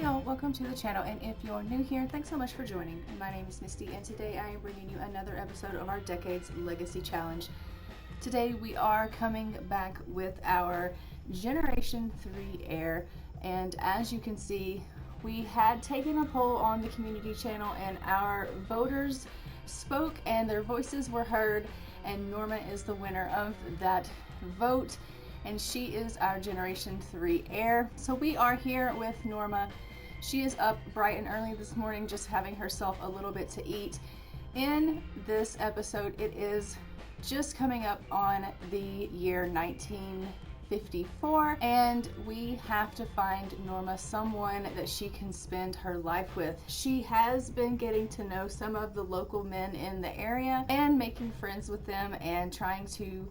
y'all, welcome to the channel, and if you're new here, thanks so much for joining. My name is Misty, and today I am bringing you another episode of our Decades Legacy Challenge. Today we are coming back with our Generation 3 heir, and as you can see, we had taken a poll on the community channel and our voters spoke and their voices were heard, and Norma is the winner of that vote, and she is our Generation 3 heir. So we are here with Norma. She is up bright and early this morning just having herself a little bit to eat. In this episode, it is just coming up on the year 1954, and we have to find Norma someone that she can spend her life with. She has been getting to know some of the local men in the area and making friends with them and trying to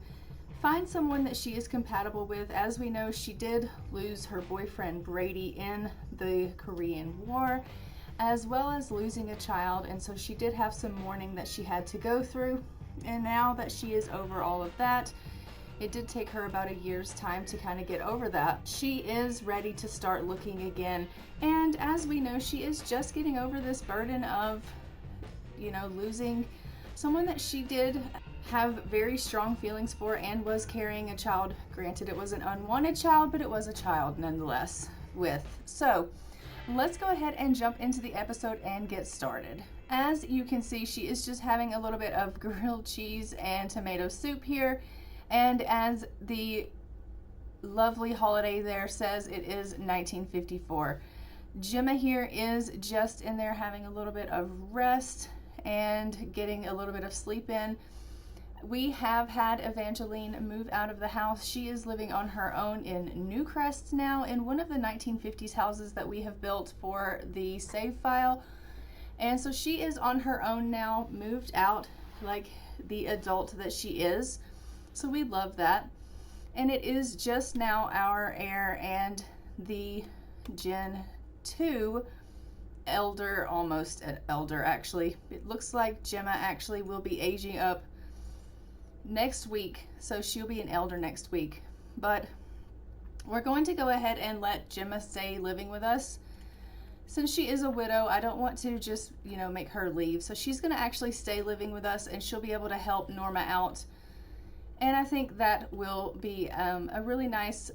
find someone that she is compatible with. As we know, she did lose her boyfriend Brady in the Korean War, as well as losing a child, and so she did have some mourning that she had to go through. And now that she is over all of that, it did take her about a year's time to kind of get over that. She is ready to start looking again, and as we know, she is just getting over this burden of, losing someone that she did have very strong feelings for and was carrying a child. Granted, it was an unwanted child, but it was a child nonetheless with. So let's go ahead and jump into the episode and get started. As you can see, she is just having a little bit of grilled cheese and tomato soup here, and as the lovely holiday there says, it is 1954. Gemma here is just in there having a little bit of rest and getting a little bit of sleep in. We have had Evangeline move out of the house. She is living on her own in Newcrest now, in one of the 1950s houses that we have built for the save file. And so she is on her own now, moved out like the adult that she is. So we love that. And it is just now our heir and the Gen 2 elder, almost an elder actually. It looks like Gemma actually will be aging up next week, so she'll be an elder next week. But we're going to go ahead and let Gemma stay living with us. Since she is a widow, I don't want to just, make her leave. So she's going to actually stay living with us, and she'll be able to help Norma out. And I think that will be a really nice,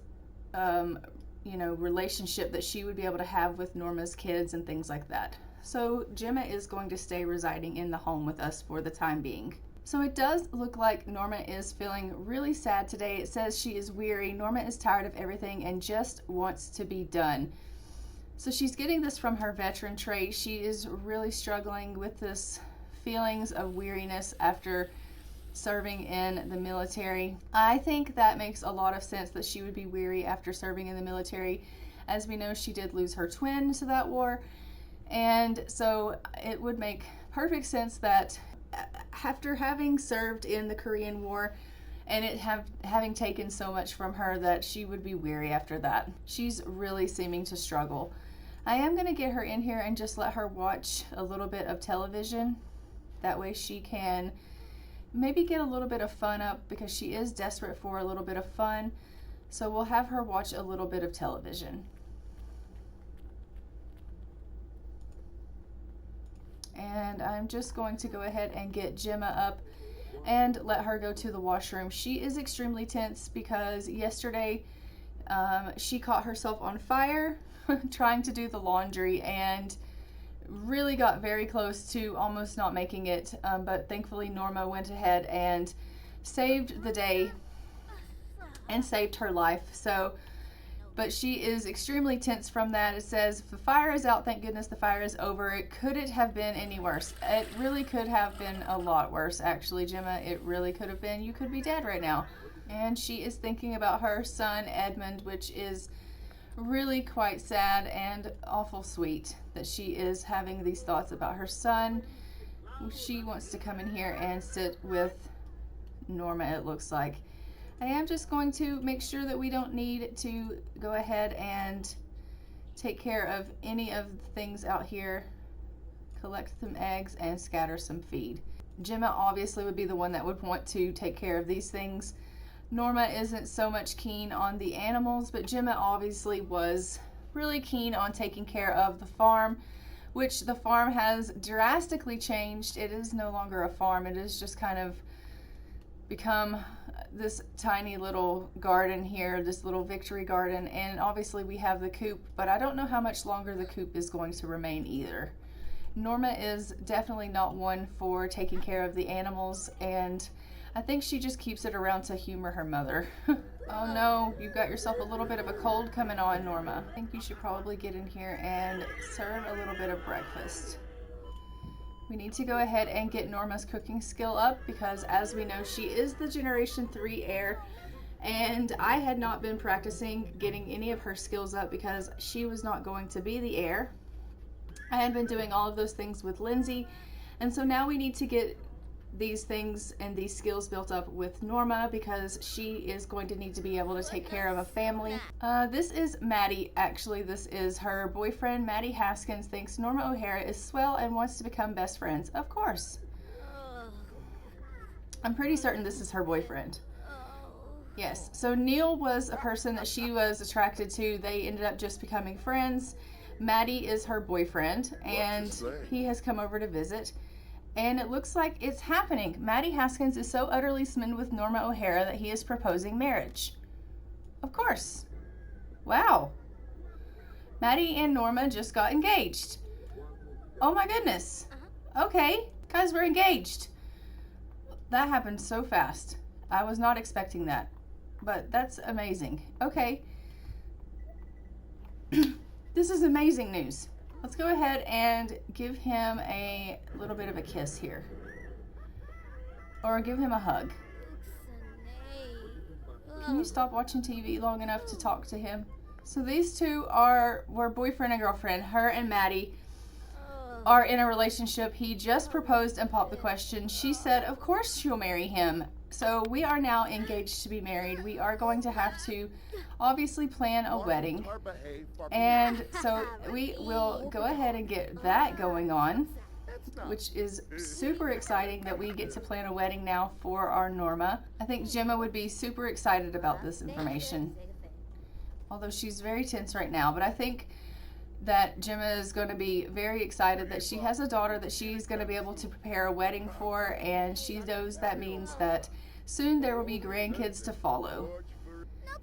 relationship that she would be able to have with Norma's kids and things like that. So Gemma is going to stay residing in the home with us for the time being. So it does look like Norma is feeling really sad today. It says she is weary. Norma is tired of everything and just wants to be done. So she's getting this from her veteran trait. She is really struggling with this feelings of weariness after serving in the military. I think that makes a lot of sense that she would be weary after serving in the military. As we know, she did lose her twin to that war. And so it would make perfect sense that after having served in the Korean War and it having taken so much from her, that she would be weary after that. She's really seeming to struggle. I am going to get her in here and just let her watch a little bit of television. That way she can maybe get a little bit of fun up, because she is desperate for a little bit of fun. So we'll have her watch a little bit of television. And I'm just going to go ahead and get Gemma up and let her go to the washroom. She is extremely tense because yesterday she caught herself on fire trying to do the laundry and really got very close to almost not making it. But thankfully Norma went ahead and saved the day and saved her life. But she is extremely tense from that. It says, the fire is out, thank goodness the fire is over. Could it have been any worse? It really could have been a lot worse, actually, Gemma. It really could have been. You could be dead right now. And she is thinking about her son, Edmund, which is really quite sad and awful sweet that she is having these thoughts about her son. She wants to come in here and sit with Norma, it looks like. I am just going to make sure that we don't need to go ahead and take care of any of the things out here. Collect some eggs and scatter some feed. Gemma obviously would be the one that would want to take care of these things. Norma isn't so much keen on the animals, but Gemma obviously was really keen on taking care of the farm, which the farm has drastically changed. It is no longer a farm. It has just kind of become this tiny little garden here, this little victory garden, and obviously we have the coop, but I don't know how much longer the coop is going to remain either. Norma is definitely not one for taking care of the animals, and I think she just keeps it around to humor her mother. Oh no, you've got yourself a little bit of a cold coming on, Norma. I think you should probably get in here and serve a little bit of breakfast. We need to go ahead and get Norma's cooking skill up because, as we know, she is the Generation 3 heir, and I had not been practicing getting any of her skills up because she was not going to be the heir. I had been doing all of those things with Lindsay, and so now we need to get these things and these skills built up with Norma because she is going to need to be able to take care of a family. This is Matty. Actually, this is her boyfriend. Matty Haskins thinks Norma O'Hara is swell and wants to become best friends. Of course. I'm pretty certain this is her boyfriend. Yes. So Neil was a person that she was attracted to. They ended up just becoming friends. Matty is her boyfriend, and he has come over to visit. And it looks like it's happening. Matty Haskins is so utterly smitten with Norma O'Hara that he is proposing marriage. Of course. Wow. Matty and Norma just got engaged. Oh my goodness. Okay, guys, we're engaged. That happened so fast. I was not expecting that, but that's amazing. Okay. This is amazing news. Let's go ahead and give him a little bit of a kiss here. Or give him a hug. Can you stop watching TV long enough to talk to him? So these two were boyfriend and girlfriend. Her and Matty are in a relationship. He just proposed and popped the question. She said, of course she'll marry him. So we are now engaged to be married. We are going to have to obviously plan a wedding. And so we will go ahead and get that going on, which is super exciting that we get to plan a wedding now for our Norma. I think Gemma would be super excited about this information, although she's very tense right now. But I think that Gemma is going to be very excited that she has a daughter that she's going to be able to prepare a wedding for, and she knows that means that soon there will be grandkids to follow.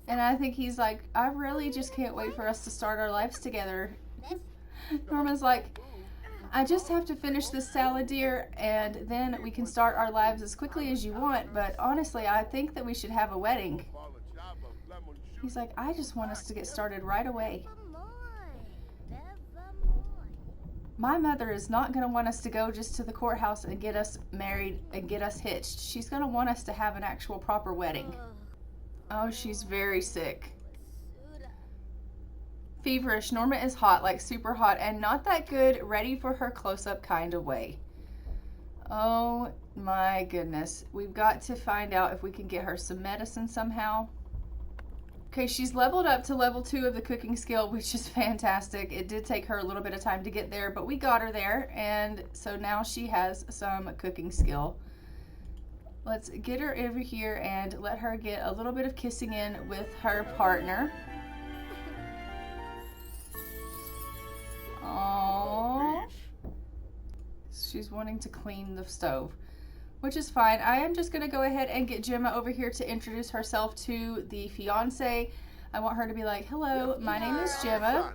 And I think he's like, I really just can't wait for us to start our lives together. Norma's like, I just have to finish this salad, dear, and then we can start our lives as quickly as you want, but honestly, I think that we should have a wedding. He's like, I just want us to get started right away. My mother is not going to want us to go just to the courthouse and get us married and get us hitched. She's going to want us to have an actual proper wedding. Oh, she's very sick. Feverish. Norma is hot, like super hot, and not that good, ready for her close-up kind of way. Oh my goodness. We've got to find out if we can get her some medicine somehow. Okay, she's leveled up to level 2 of the cooking skill, which is fantastic. It did take her a little bit of time to get there, but we got her there, and so now she has some cooking skill. Let's get her over here and let her get a little bit of kissing in with her partner. Aww. She's wanting to clean the stove, which is fine. I am just going to go ahead and get Gemma over here to introduce herself to the fiance. I want her to be like, hello, my name is Gemma.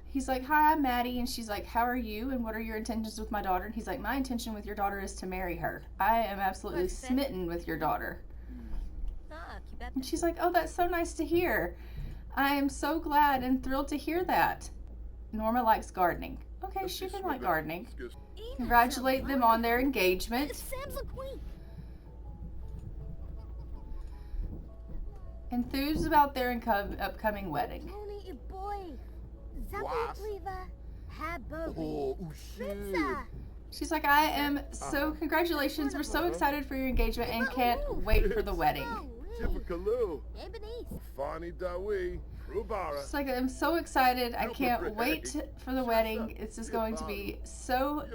He's like, hi, I'm Matty. And she's like, how are you? And what are your intentions with my daughter? And he's like, my intention with your daughter is to marry her. I am absolutely smitten with your daughter. And she's like, oh, that's so nice to hear. I am so glad and thrilled to hear that. Norma likes gardening. Okay, she can like gardening. Congratulate them on their engagement. Enthused about their upcoming wedding. She's like, I am so, congratulations, we're so excited for your engagement and can't wait for the wedding. She's like, I'm so excited, I can't wait for the wedding. It's just going to be so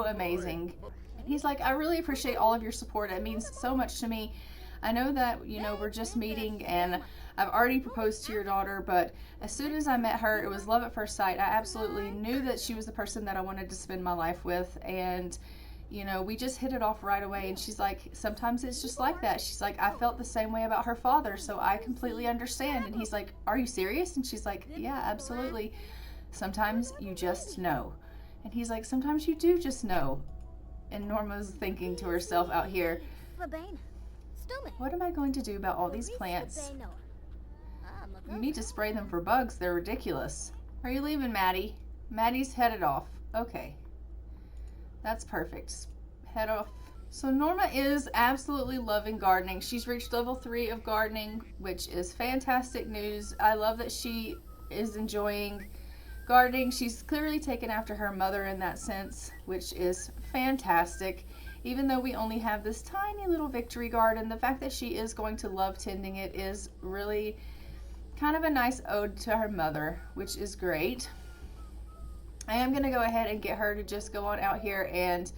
amazing. And he's like, I really appreciate all of your support. It means so much to me. I know that, you know, we're just meeting and I've already proposed to your daughter, but as soon as I met her, it was love at first sight. I absolutely knew that she was the person that I wanted to spend my life with, and you know, we just hit it off right away. And she's like, sometimes it's just like that. She's like, I felt the same way about her father, so I completely understand. And he's like, are you serious? And she's like, yeah, absolutely. Sometimes you just know. And he's like, sometimes you do just know. And Norma's thinking to herself out here, what am I going to do about all these plants? You need to spray them for bugs. They're ridiculous. Are you leaving, Matty? Matty's headed off. Okay. That's perfect. Head off. So Norma is absolutely loving gardening. She's reached level 3 of gardening, which is fantastic news. I love that she is enjoying gardening. She's clearly taken after her mother in that sense, which is fantastic. Even though we only have this tiny little victory garden, the fact that she is going to love tending it is really kind of a nice ode to her mother, which is great. I am going to go ahead and get her to just go on out here and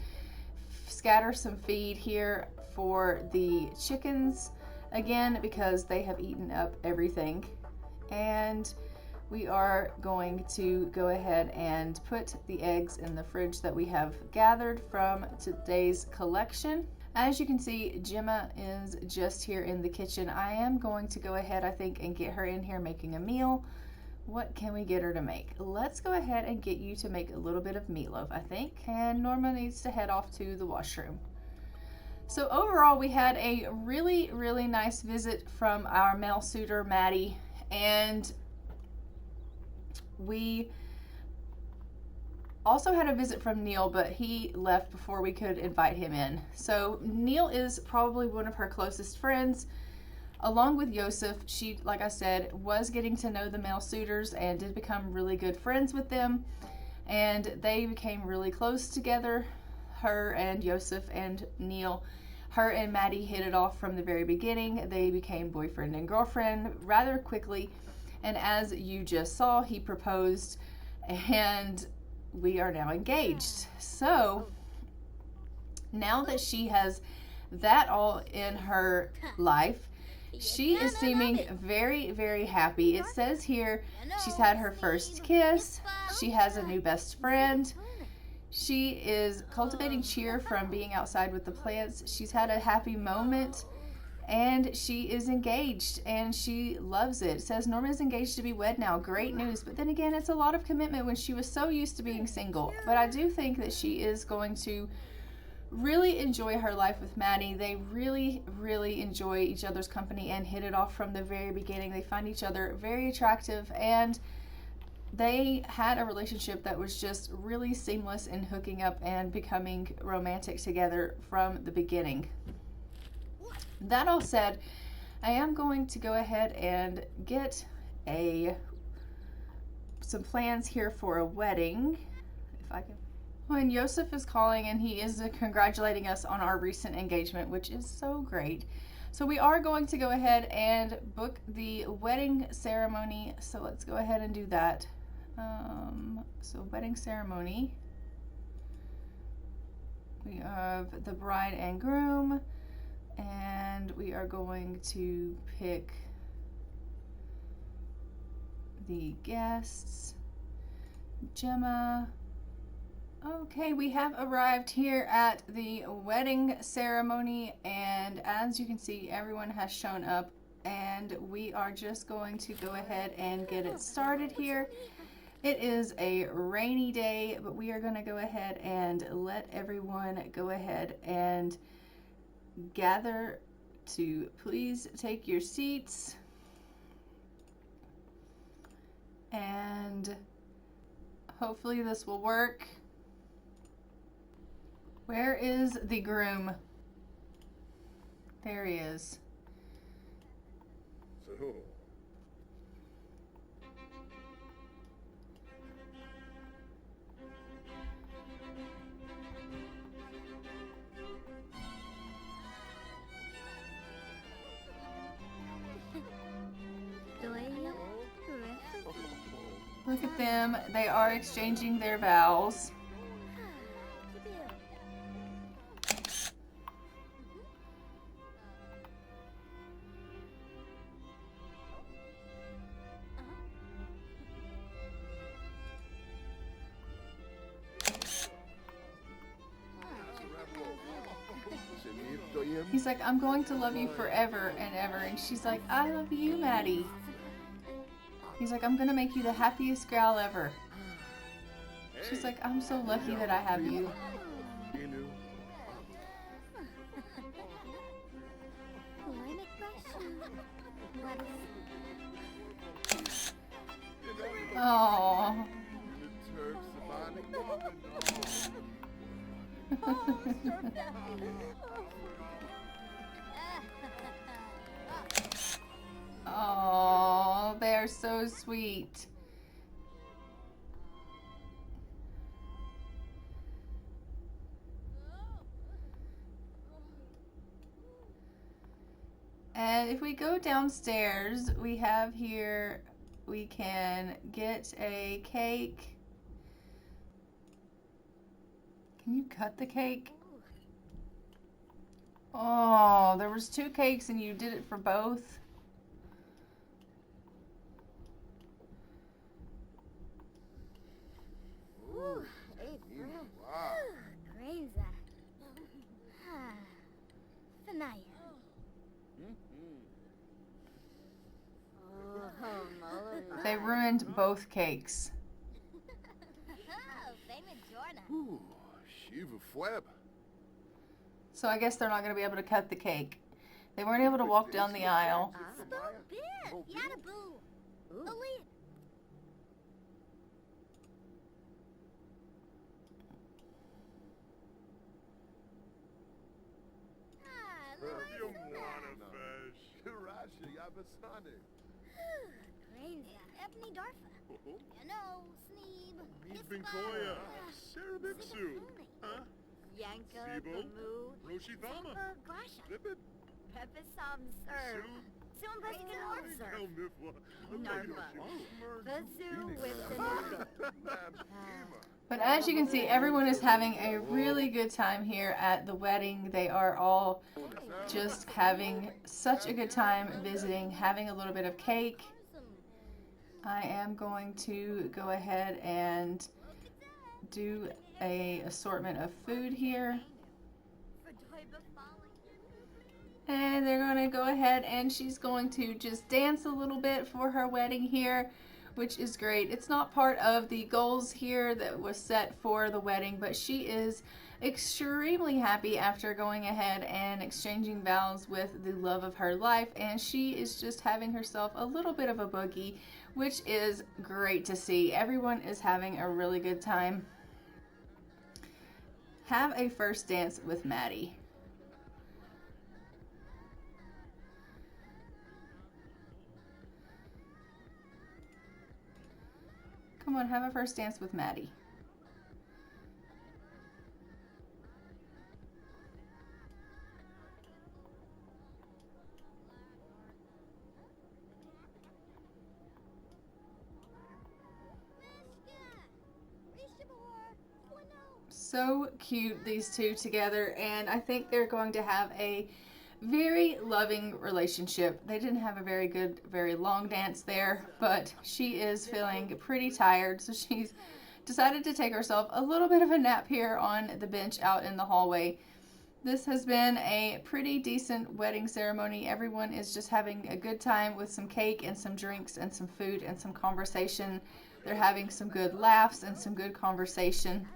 scatter some feed here for the chickens again, because they have eaten up everything. And we are going to go ahead and put the eggs in the fridge that we have gathered from today's collection. As you can see, Gemma is just here in the kitchen. I am going to go ahead, I think, and get her in here making a meal. What can we get her to make? Let's go ahead and get you to make a little bit of meatloaf, I think. And Norma needs to head off to the washroom. So overall, we had a really, really nice visit from our male suitor, Matty. And we also had a visit from Neil, but he left before we could invite him in. So Neil is probably one of her closest friends. Along with Yosef, she, like I said, was getting to know the male suitors and did become really good friends with them. And they became really close together, her and Yosef and Neil. Her and Matty hit it off from the very beginning. They became boyfriend and girlfriend rather quickly. And as you just saw, he proposed and we are now engaged. So now that she has that all in her life, she is seeming very, very happy. It says here she's had her first kiss. She has a new best friend. She is cultivating cheer from being outside with the plants. She's had a happy moment. And she is engaged and she loves it. It says Norma is engaged to be wed now. Great news. But then again, it's a lot of commitment when she was so used to being single. But I do think that she is going to really enjoy her life with Matty. They really, really enjoy each other's company and hit it off from the very beginning. They find each other very attractive, and they had a relationship that was just really seamless in hooking up and becoming romantic together from the beginning. That all said, I am going to go ahead and get some plans here for a wedding, if I can. When Yosef is calling and he is congratulating us on our recent engagement, which is so great. So we are going to go ahead and book the wedding ceremony. So let's go ahead and do that. So wedding ceremony. We have the bride and groom, and we are going to pick the guests. Gemma. Okay, we have arrived here at the wedding ceremony, and as you can see, everyone has shown up, and we are just going to go ahead and get it started here. It is a rainy day, but we are going to go ahead and let everyone go ahead and gather to please take your seats. And hopefully this will work. Where is the groom? There he is. Look at them. They are exchanging their vows. He's like, I'm going to love you forever and ever. And she's like, I love you, Matty. He's like, I'm gonna make you the happiest gal ever. She's like, I'm so lucky that I have you. Oh. Oh, they are so sweet. And if we go downstairs, we have here, we can get a cake. Can you cut the cake? Oh, there was 2 cakes and you did it for both. They ruined both cakes. So I guess they're not going to be able to cut the cake. They weren't able to walk down the aisle. But as you can see, everyone is having a really good time here at the wedding. They are all just having such a good time visiting, having a little bit of cake. I am going to go ahead and do an assortment of food here. And they're going to go ahead and she's going to just dance a little bit for her wedding here, which is great. It's not part of the goals here that was set for the wedding, but she is extremely happy after going ahead and exchanging vows with the love of her life, and she is just having herself a little bit of a boogie, which is great to see. Everyone is having a really good time. Have a first dance with Matty. Come on, have a first dance with Matty. So cute, these two together, and I think they're going to have a very loving relationship. They didn't have a very good, very long dance there, but she is feeling pretty tired, so she's decided to take herself a little bit of a nap here on the bench out in the hallway. This has been a pretty decent wedding ceremony. Everyone is just having a good time with some cake and some drinks and some food and some conversation. They're having some good laughs and some good conversation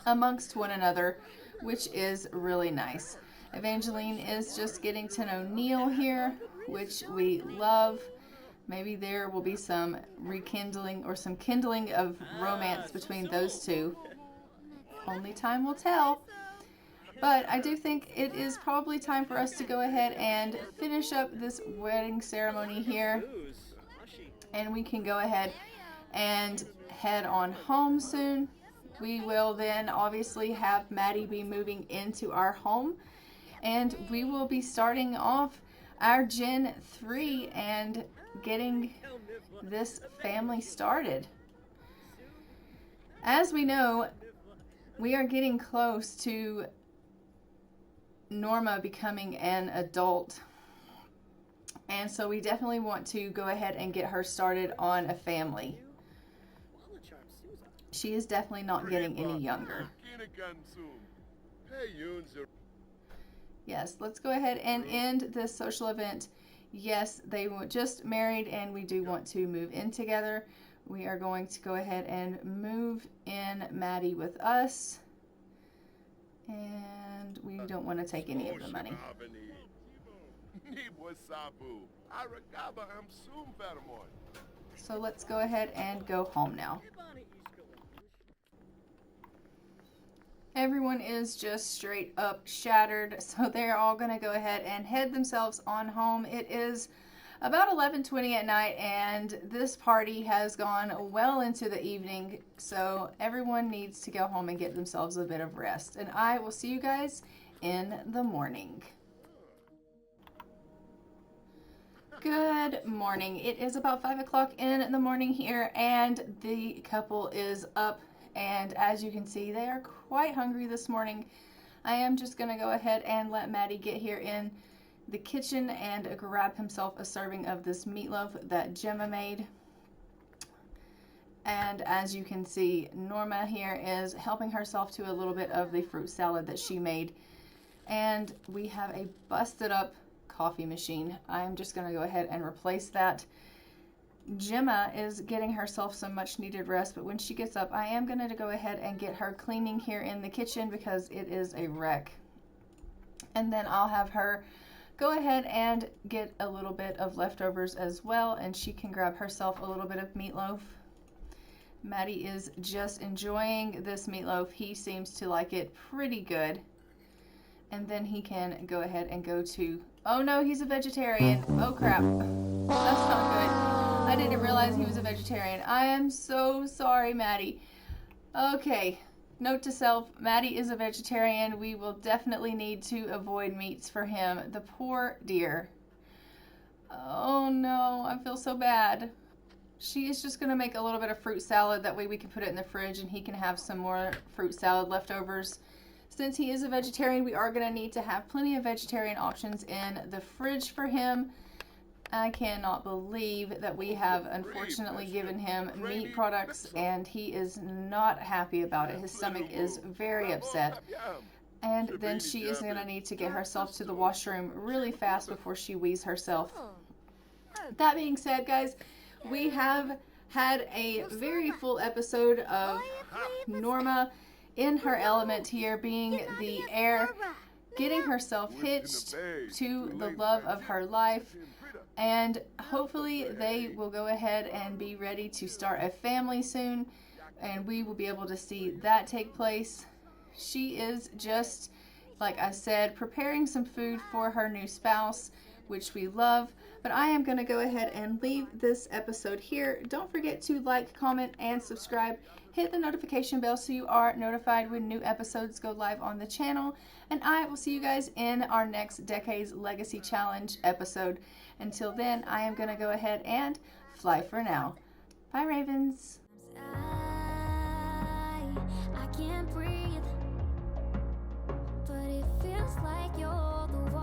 amongst one another, which is really nice. Evangeline is just getting to know Neil here, which we love. Maybe there will be some rekindling or some kindling of romance between those two. Only time will tell. But I do think it is probably time for us to go ahead and finish up this wedding ceremony here. And we can go ahead and head on home soon. We will then obviously have Matty be moving into our home. And we will be starting off our Gen 3 and getting this family started. As we know, we are getting close to Norma becoming an adult. And so we definitely want to go ahead and get her started on a family. She is definitely not getting any younger. Yes, let's go ahead and end this social event. Yes, they were just married and we do want to move in together. We are going to go ahead and move in Matty with us. And we don't want to take any of the money. So let's go ahead and go home now. Everyone is just straight up shattered, so they're all going to go ahead and head themselves on home. It is about 11:20 at night, and this party has gone well into the evening, so everyone needs to go home and get themselves a bit of rest. And I will see you guys in the morning. Good morning. It is about 5 o'clock in the morning here, and the couple is up. And as you can see, they are quite hungry this morning. I am just going to go ahead and let Matty get here in the kitchen and grab himself a serving of this meatloaf that Gemma made. And as you can see, Norma here is helping herself to a little bit of the fruit salad that she made. And we have a busted up coffee machine. I'm just going to go ahead and replace that. Gemma is getting herself some much needed rest, but when she gets up, I am going to go ahead and get her cleaning here in the kitchen because it is a wreck. And then I'll have her go ahead and get a little bit of leftovers as well, and she can grab herself a little bit of meatloaf. Matty is just enjoying this meatloaf. He seems to like it pretty good. And then he can go ahead and go to, oh no, he's a vegetarian. Oh crap, that's not good. I didn't realize he was a vegetarian. I am so sorry, Matty. Okay, note to self, Matty is a vegetarian. We will definitely need to avoid meats for him. The poor dear. Oh no, I feel so bad. She is just going to make a little bit of fruit salad. That way we can put it in the fridge and he can have some more fruit salad leftovers. Since he is a vegetarian, we are going to need to have plenty of vegetarian options in the fridge for him. I cannot believe that we have unfortunately given him meat products and he is not happy about it. His stomach is very upset. And then she is going to need to get herself to the washroom really fast before she wees herself. That being said, guys, we have had a very full episode of Norma in her element here, being the heir, getting herself hitched to the love of her life. And hopefully they will go ahead and be ready to start a family soon, and we will be able to see that take place. She is just, like I said, preparing some food for her new spouse, which we love. But I am going to go ahead and leave this episode here. Don't forget to like, comment, and subscribe. Hit the notification bell so you are notified when new episodes go live on the channel. And I will see you guys in our next Decades Legacy Challenge episode. Until then, I am going to go ahead and fly for now. Bye, Ravens. I can't breathe, but it feels like you're the one.